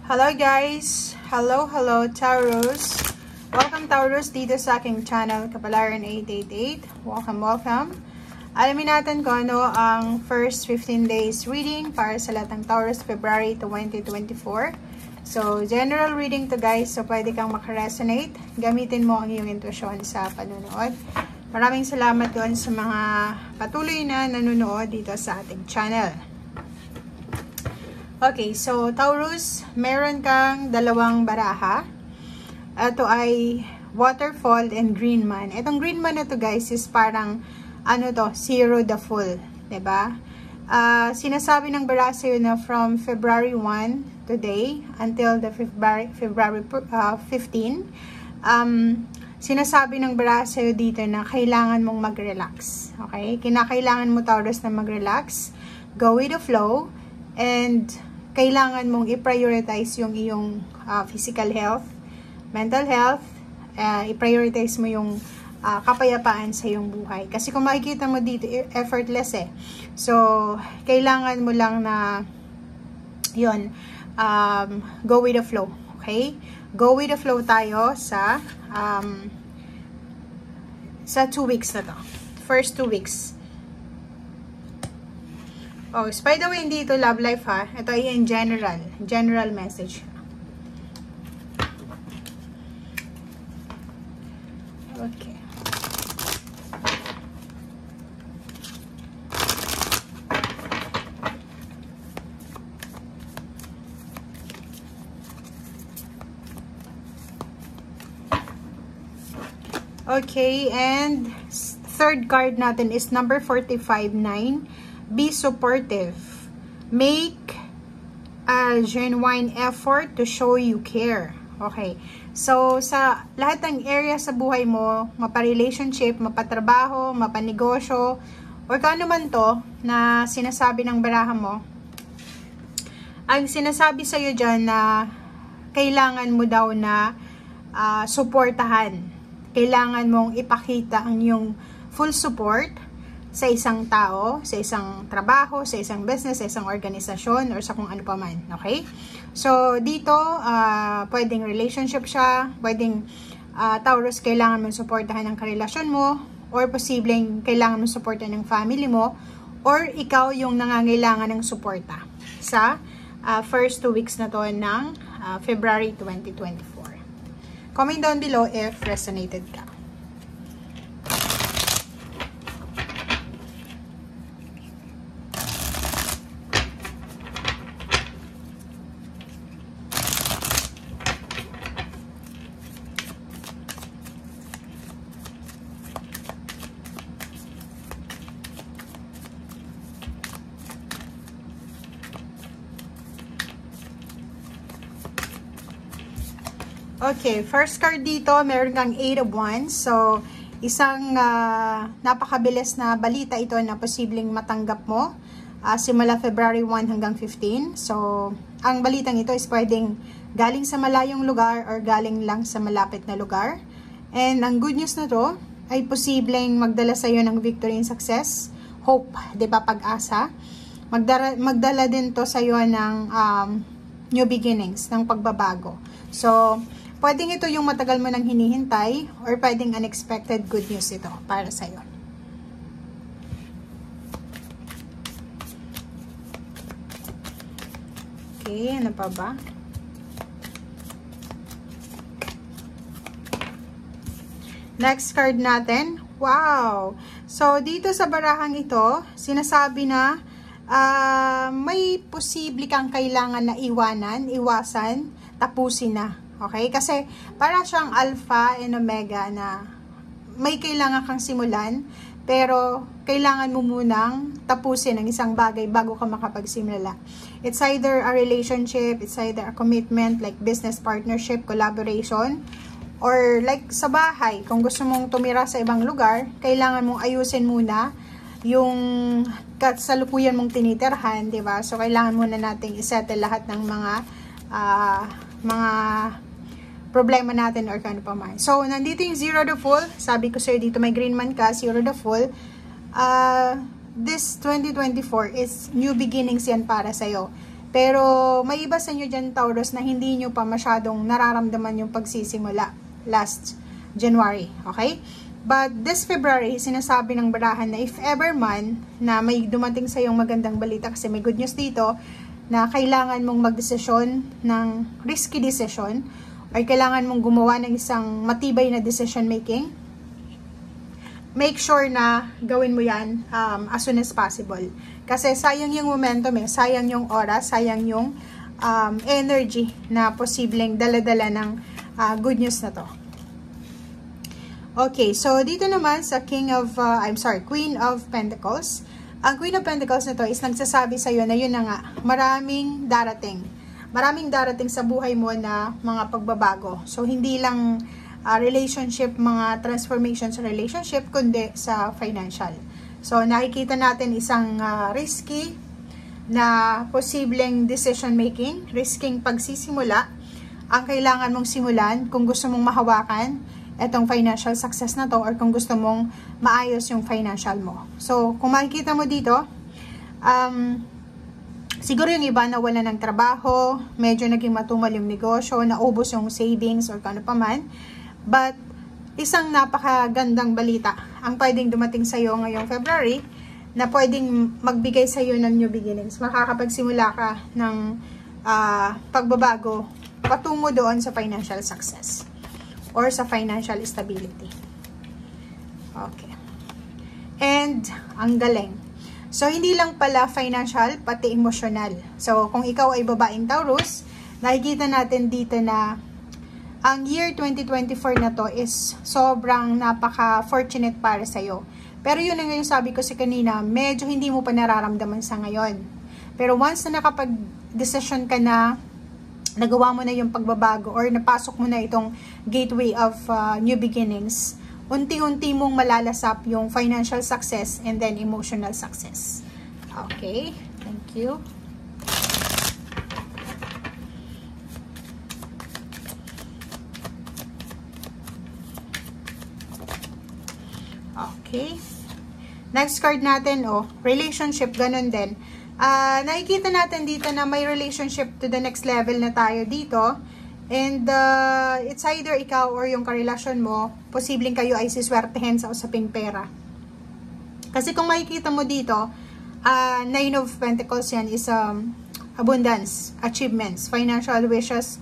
Hello guys! Hello Taurus! Welcome Taurus dito sa aking channel, Kapalaran 888. Welcome! Alamin natin kung ano ang first 15 days reading para sa lahat ng Taurus, February 2024. So, general reading to guys, so pwede kang makaresonate. Gamitin mo ang iyong intuition sa panunood. Maraming salamat doon sa mga patuloy na nanonood dito sa ating channel. Okay, so Taurus, meron kang dalawang baraha. Ito ay Waterfall and Green Man. Itong Green Man na to guys is parang, Zero the Full. Diba? Sinasabi ng baraha sa'yo na from February 1 today until the February 15, sinasabi ng baraha sa'yo dito na kailangan mong mag-relax. Okay? Kinakailangan mo Taurus na mag-relax, go with the flow, and kailangan mong i-prioritize yung iyong physical health, mental health, i-prioritize mo yung kapayapaan sa iyong buhay. Kasi kung makikita mo dito, effortless eh. So, kailangan mo lang na, go with the flow. Okay? Go with the flow tayo sa 2 weeks na to. First 2 weeks. Oh, by the way, hindi ito love life ha. Ito ay in general. General message. Okay. Okay, and third card natin is number 45-9. Be supportive. Make a genuine effort to show you care. Okay. So, sa lahat ng area sa buhay mo, mapa-relationship, mapatrabaho, mapanegosyo, or kung ano man to na sinasabi ng baraha mo, ang sinasabi sa'yo dyan na kailangan mo daw na suportahan. Kailangan mong ipakita ang iyong full support sa isang tao, sa isang trabaho, sa isang business, sa isang organisasyon, or sa kung ano pa man. Okay? So, dito, pwedeng relationship siya, pwedeng Taurus, kailangan mong supportahan ang karelasyon mo, or posibleng kailangan mong supportahan ng family mo, or ikaw yung nangangailangan ng suporta sa first 2 weeks na to ng February 2024. Comment down below if resonated ka. Okay, first card dito, meron kang 8 of Wands. So, isang napakabilis na balita ito na posibleng matanggap mo simula February 1 hanggang 15. So, ang balitang ito is pwedeng galing sa malayong lugar or galing lang sa malapit na lugar. And ang good news na to ay posibleng magdala sa iyo ng victory and success, hope, 'di ba, pag-asa. Magdala din to sa iyo ng new beginnings, ng pagbabago. So, pwedeng ito yung matagal mo nang hinihintay or pwedeng unexpected good news ito para sa'yo. Okay, ano pa ba? Next card natin. Wow! So, dito sa barahang ito, sinasabi na may posible kang kailangan na iwasan, tapusin na. Okay? Kasi para siyang alpha and omega na may kailangan kang simulan, pero kailangan mo munang tapusin ang isang bagay bago ka makapagsimula. It's either a relationship, it's either a commitment like business partnership, collaboration, or like sa bahay, kung gusto mong tumira sa ibang lugar, kailangan mong ayusin muna yung kasalukuyan mong tinitirhan, di ba? So, kailangan muna nating isettle lahat ng mga problema natin or kano pa man. So, nandito yung Zero the Full. Sabi ko sa'yo dito, may Green Man ka, Zero the Full. This 2024 is new beginnings yan para sa'yo. Pero may iba sa inyo dyan, Taurus, na hindi nyo pa masyadong nararamdaman yung pagsisimula last January, okay? But this February, sinasabi ng barahan na if ever man na may dumating sa yung magandang balita, kasi may good news dito, na kailangan mong magdesisyon ng risky decision, or kailangan mong gumawa ng isang matibay na decision making, make sure na gawin mo yan as soon as possible. Kasi sayang yung momentum sayang yung oras, sayang yung energy na posibleng dala-dala ng good news na to. Okay, so dito naman sa Queen of Pentacles. Ang Queen of Pentacles na to is nagsasabi sa'yo na yun na nga, maraming darating. Maraming darating sa buhay mo na mga pagbabago. So, hindi lang relationship, mga transformation sa relationship, kundi sa financial. So, nakikita natin isang risky na posibleng decision making, risking pagsisimula. Ang kailangan mong simulan kung gusto mong mahawakan itong financial success na to, or kung gusto mong maayos yung financial mo. So, kung makikita mo dito, siguro yung iba na wala ng trabaho, medyo naging matumal yung negosyo, naubos yung savings or kano pa man. But, isang napakagandang balita ang pwedeng dumating sa'yo ngayong February na pwedeng magbigay sa'yo ng new beginnings. Makakapagsimula ka ng pagbabago patungo doon sa financial success or sa financial stability. Okay. And, ang galing. So, hindi lang pala financial, pati emotional. So, kung ikaw ay babaeng Taurus, nakikita natin dito na ang year 2024 na to is sobrang napaka-fortunate para sa'yo. Pero yun na ngayon sabi ko si kanina, medyo hindi mo pa nararamdaman sa ngayon. Pero once na nakapag-decision ka na, nagawa mo na yung pagbabago or napasok mo na itong gateway of new beginnings, unti-unti mong malalasap yung financial success and then emotional success. Okay, thank you. Okay. Next card natin, relationship, ganun din. Nakikita natin dito na may relationship to the next level na tayo dito. And it's either ikaw or yung karelasyon mo, posibleng kayo ay siswertehin sa usaping pera. Kasi kung makikita mo dito, Nine of Pentacles yan is abundance, achievements, financial wishes,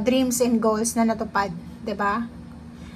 dreams and goals na natupad, 'di ba?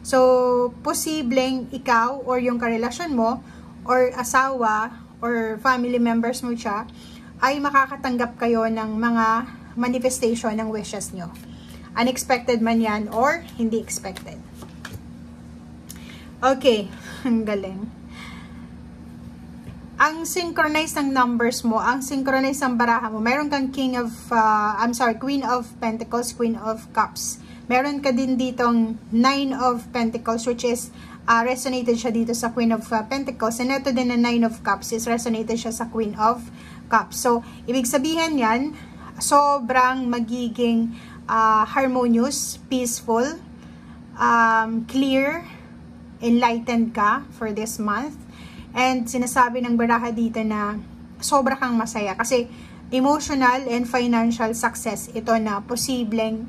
So, posibleng ikaw or yung karelasyon mo or asawa or family members mo siya ay makakatanggap kayo ng mga manifestation ng wishes nyo. Unexpected man yan or hindi expected. Okay, ang galing. Ang synchronized ng numbers mo, ang synchronized ng baraha mo, meron kang Queen of Pentacles, Queen of Cups. Meron ka din ditong Nine of Pentacles, which is resonated siya dito sa Queen of Pentacles. And ito din na Nine of Cups is resonated siya sa Queen of Cups. So, ibig sabihin yan, sobrang magiging harmonious, peaceful, clear, enlightened ka for this month. And sinasabi ng baraha dito na sobra kang masaya kasi emotional and financial success ito na posibleng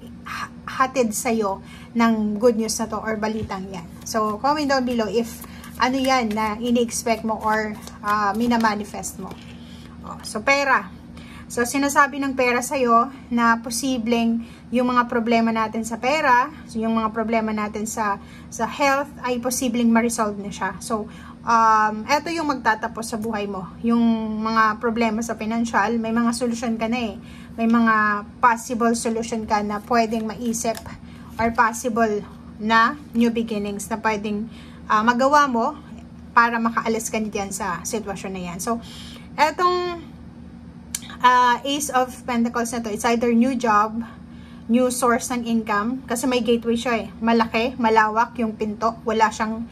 hatid sa'yo ng good news na to or balitang yan. So, comment down below if ano yan na ini-expect mo or minamanifest mo. So, pera. So, sinasabi ng pera sa'yo na posibleng yung mga problema natin sa pera, so yung mga problema natin sa health ay posibleng ma-resolve na siya. So, eto yung magtatapos sa buhay mo. Yung mga problema sa financial, may mga solusyon ka na eh. May mga possible solution ka na pwedeng maisip or possible na new beginnings na pwedeng magawa mo para makaalis ka diyan sa sitwasyon na yan. So, etong Ace of Pentacles na to, it's either new job, new source ng income, kasi may gateway siya eh. Malaki, malawak yung pinto, wala siyang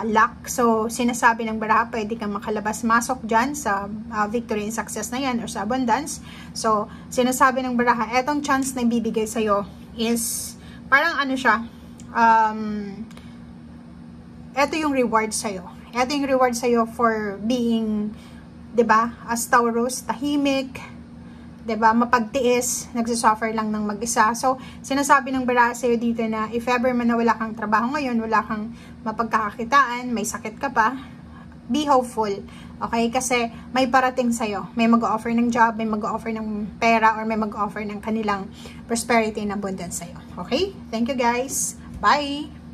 luck. So, sinasabi ng baraha, pwede kang makalabas-masok dyan sa victory and success na yan or sa abundance. So, sinasabi ng baraha, etong chance na ibibigay sa'yo is, parang ano siya, eto yung reward sa'yo. Eto yung reward sa'yo for being, 'di ba, as Taurus, tahimik, 'Diba? Mapagtiis, nagsisuffer lang ng mag-isa. So, sinasabi ng Baraha sa'yo dito na if ever man na wala kang trabaho ngayon, wala kang mapagkakakitaan, may sakit ka pa, be hopeful. Okay? Kasi may parating sa'yo. May mag-offer ng job, may mag-offer ng pera, or may mag-offer ng kanilang prosperity and abundance sa'yo. Okay? Thank you guys. Bye!